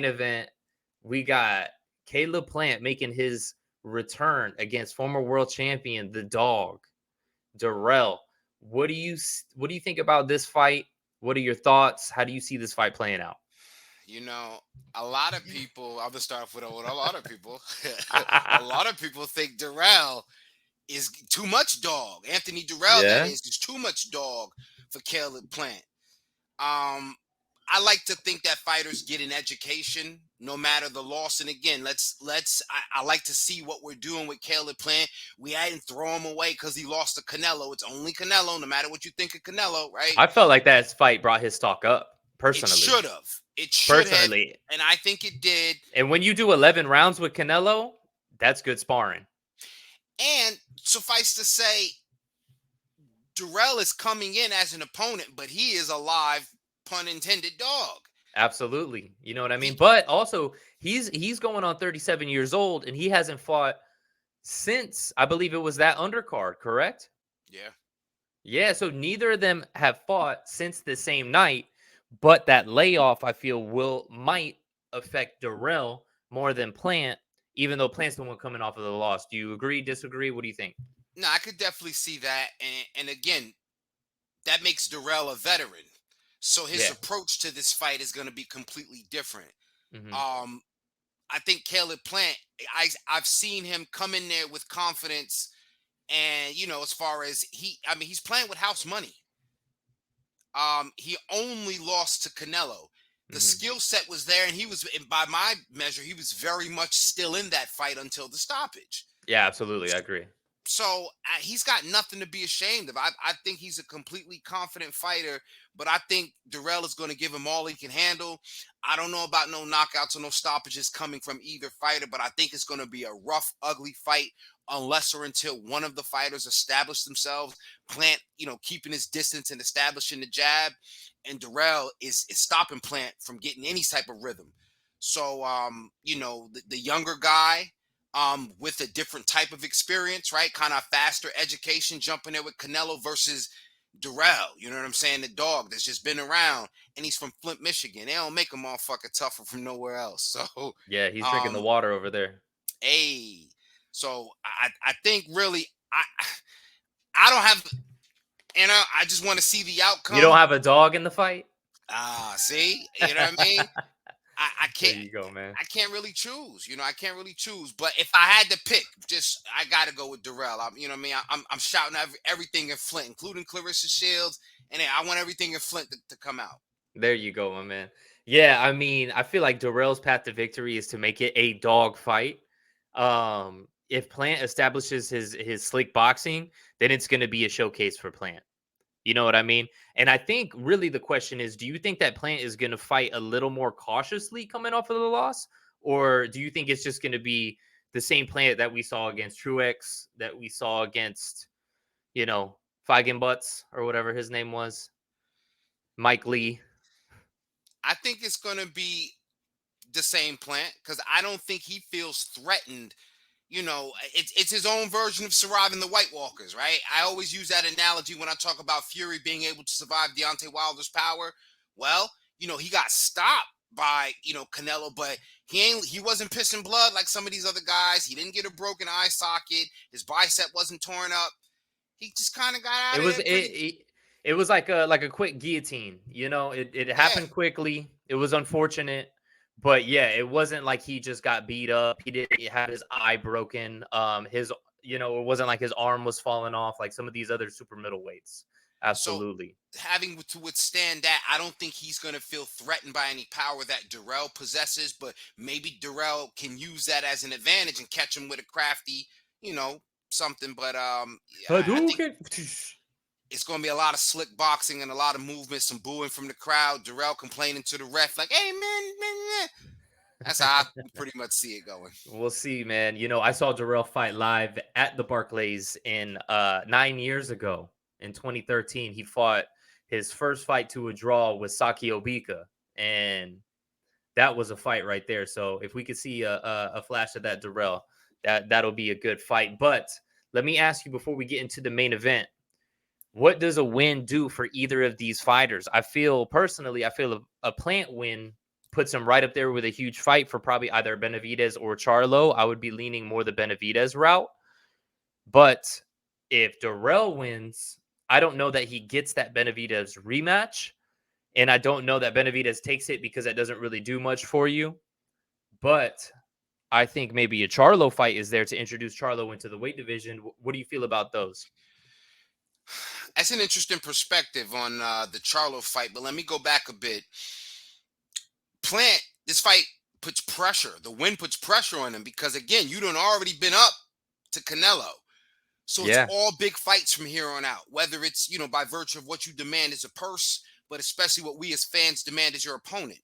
event, we got Caleb Plant making his return against former world champion, the dog, Dirrell. What do you think about this fight? What are your thoughts? How do you see this fight playing out? You know, a lot of people, I'll just start off with a lot of people. A lot of people think Dirrell is too much dog. Anthony Dirrell, that Yeah, is too much dog for Caleb Plant. Um, I like to think that fighters get an education no matter the loss. And again, I like to see what we're doing with Caleb Plant. We hadn't throw him away because he lost to Canelo. It's only Canelo, no matter what you think of Canelo, right? I felt like that fight brought his stock up It personally. should have. It should have, Personally, and I think it did. and when you do 11 rounds with Canelo, that's good sparring. And suffice to say, Dirrell is coming in as an opponent, but he is a live, pun intended, dog. Absolutely. You know what I mean? He, But also, he's going on 37 years old and he hasn't fought since I believe it was that undercard, correct? yeah. Yeah, so neither of them have fought since the same night, but that layoff I feel might affect Dirrell more than Plant, even though Plant's the one coming off of the loss. Do you agree, disagree? What do you think? No, I could definitely see that. And again, that makes Dirrell a veteran. So his Yeah. approach to this fight is going to be completely different. Hmm. Um, I think Caleb Plant, I've seen him come in there with confidence. And, as far as he's playing with house money. He only lost to Canelo. The Hmm. skill set was there, and by my measure, he was very much still in that fight until the stoppage. Yeah, absolutely. I agree. So he's got nothing to be ashamed of. I think he's a completely confident fighter, but I think Dirrell is going to give him all he can handle. I don't know about no knockouts or no stoppages coming from either fighter, but I think it's going to be a rough, ugly fight unless or until one of the fighters establish themselves. Plant, keeping his distance and establishing the jab, and Dirrell is stopping Plant from getting any type of rhythm. So, the younger guy with a different type of experience, right? Kind of faster education, jumping there with Canelo versus Dirrell. You know what I'm saying? The dog that's just been around, and he's from Flint, Michigan. They don't make a motherfucker tougher from nowhere else. So, Yeah, he's drinking the um, water over there. hey, so I think really I don't have, I just want to see the You don't outcome. have a dog in the fight? See, you know what I mean? I There can't you go, man. I can't really choose. I can't really choose. But if I had to pick, I got to go with Dirrell. You know what I mean? I'm shouting everything in Flint, including Clarissa Shields, and I want everything in Flint to come out. There you go, my man. Yeah, I mean, I feel like Darrell's path to victory is to make it a dog fight. If Plant establishes his slick boxing, then it's going to be a showcase for Plant. You know what I mean? And I think really the question is, do you think that Plant is going to fight a little more cautiously coming off of the loss, or do you think it's just going to be the same Plant that we saw against Truex, that we saw against, you know, Feigenbutts or whatever his name was, Mike Lee? I think it's going to be the same Plant because I don't think he feels threatened. It's his own version of surviving the White Walkers, right? I always use that analogy when I talk about Fury being able to survive Deontay Wilder's power. Well, he got stopped by, Canelo, but he wasn't pissing blood like some of these other guys. He didn't get a broken eye socket. His bicep wasn't torn up. He just kind of got It out of was there it, pretty. it, it was like a quick guillotine. You know, it Yeah. happened quickly. It was unfortunate, but yeah, it wasn't like he just got beat up. He didn't have his eye broken. His it wasn't like his arm was falling off like some of these other super middleweights. So Absolutely. having to withstand that, I don't think he's going to feel threatened by any power that Dirrell possesses, but maybe Dirrell can use that as an advantage and catch him with a crafty, you know, something. But I think Hadouken. it's going to be a lot of slick boxing and a lot of movement, some booing from the crowd. Dirrell complaining to the ref like, "Hey man." That's how I pretty much see it going. We'll see, man. You know, I saw Dirrell fight live at the Barclays in 9 years ago in 2013. He fought his first fight to a draw with Saki Obika, and that was a fight right there. So if we could see a flash of that Dirrell, that'll be a good fight. But let me ask you before we get into the main event, what does a win do for either of these fighters? I feel personally, a Plant win puts him right up there with a huge fight for probably either Benavidez or Charlo. I would be leaning more the Benavidez route. But if Dirrell wins, I don't know that he gets that Benavidez rematch. And I don't know that Benavidez takes it because that doesn't really do much for you. But I think maybe a Charlo fight is there to introduce Charlo into the weight division. What do you feel about those? That's an interesting perspective on the Charlo fight, but let me go back a bit. Plant, this fight puts pressure. The win puts pressure on him because, again, you done already been up to Canelo. So it's Yeah. all big fights from here on out, whether it's, by virtue of what you demand as a purse, but especially what we as fans demand as your opponent.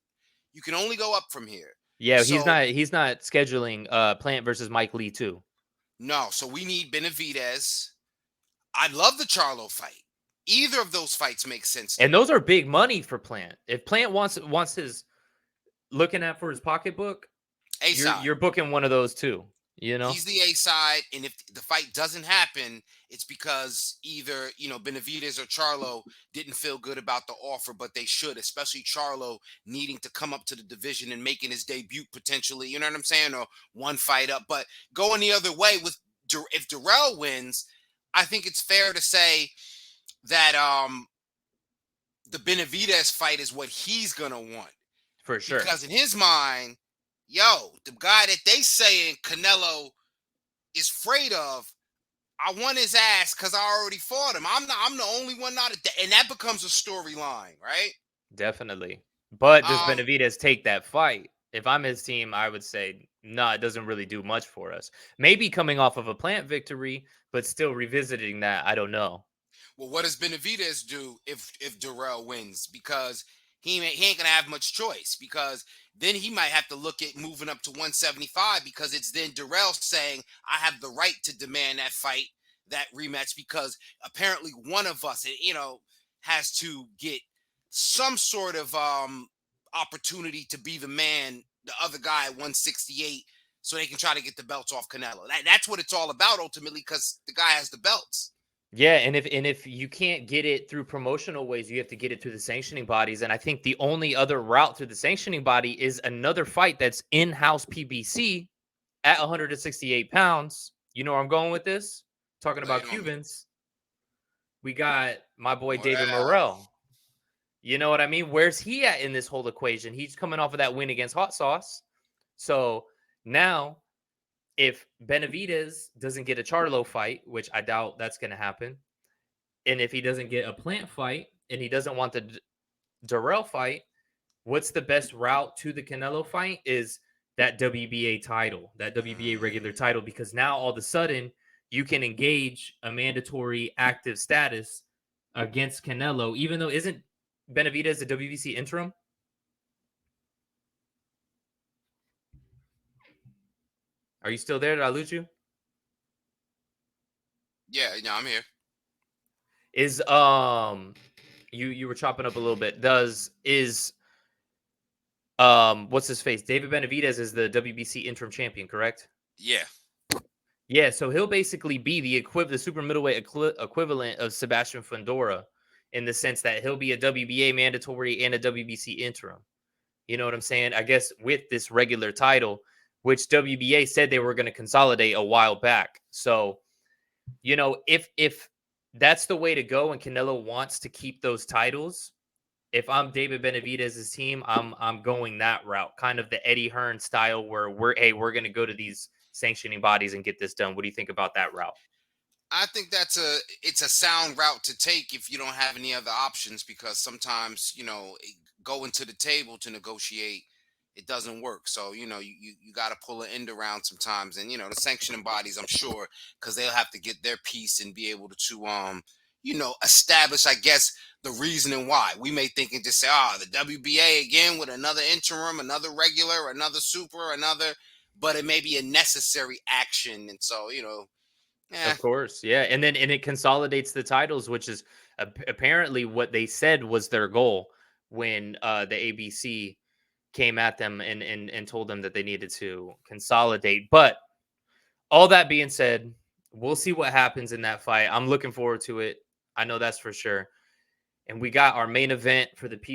You can only go up from here. Yeah, he's So, not scheduling Plant versus Mike Lee too. no. So we need Benavidez. I love the Charlo fight. Either of those fights make sense to And me. those are big money for Plant. If Plant wants his looking at for his pocketbook, A side. you're booking one of those too, you know? He's the A side, and if the fight doesn't happen, it's because either Benavidez or Charlo didn't feel good about the offer, but they should, especially Charlo needing to come up to the division and making his debut potentially. You know what I'm saying? Or one fight up, but going the other way with if Dirrell wins, I think it's fair to say that the Benavidez fight is what he's gonna want For sure. because in his mind, yo, the guy that they saying Canelo is afraid of, I want his ass because I already fought him. I'm the only one not and that becomes a storyline, right? Definitely. But does Um, Benavidez take that fight? If I'm his team, I would say, no, it doesn't really do much for us. Maybe coming off of a Plant victory, but still revisiting that, I don't know. well, what does Benavidez do if Dirrell wins? Because he ain't gonna have much choice because then he might have to look at moving up to 175 because it's then Dirrell saying I have the right to demand that fight, that rematch because apparently one of us, has to get some sort of opportunity to be the man, the other guy at 168, so they can try to get the belts off Canelo. That's what it's all about ultimately because the guy has the belts. Yeah, and if you can't get it through promotional ways, you have to get it through the sanctioning bodies. And I think the only other route through the sanctioning body is another fight that's in-house PBC at 168 pounds. You know where I'm going with this? Talking Lay about it on me. Cubans. We got my boy David Well, Morrell. You know what I mean? Where's he at in this whole equation? He's coming off of that win against Hot Sauce. So now, if Benavidez doesn't get a Charlo fight, which I doubt that's going to happen, and if he doesn't get a Plant fight and he doesn't want the Dirrell fight, what's the best route to the Canelo fight is that WBA title, that WBA regular title, because now all of a sudden you can engage a mandatory active status against Canelo, even though isn't Benavidez a WBC interim? Are you still there? Did I lose you? yeah, I'm here. Is you were chopping up a little bit. What's his face? David Benavidez is the WBC interim champion, correct? Yeah. Yeah, so he'll basically be the super middleweight equivalent of Sebastian Fundora in the sense that he'll be a WBA mandatory and a WBC interim. You know what I'm saying? I guess with this regular title, which WBA said they were going to consolidate a while back. So, if that's the way to go and Canelo wants to keep those titles, if I'm David Benavidez's team, I'm going that route, kind of the Eddie Hearn style, where we're going to go to these sanctioning bodies and get this done. What do you think about that route? I think it's a sound route to take if you don't have any other options because sometimes, going to the table to negotiate, it doesn't work. So, you got to pull an end around sometimes. And, the sanctioning bodies, I'm sure, because they'll have to get their piece and be able to establish, I guess, the reasoning why. We may think and just say, the WBA again with another interim, another regular, another super, but it may be a necessary action. And so, Of course, yeah, and it consolidates the titles, which is apparently what they said was their goal when the ABC came at them and told them that they needed to consolidate. But all that being said, we'll see what happens in that fight. I'm looking forward to it. I know that's for sure. And we got our main event for the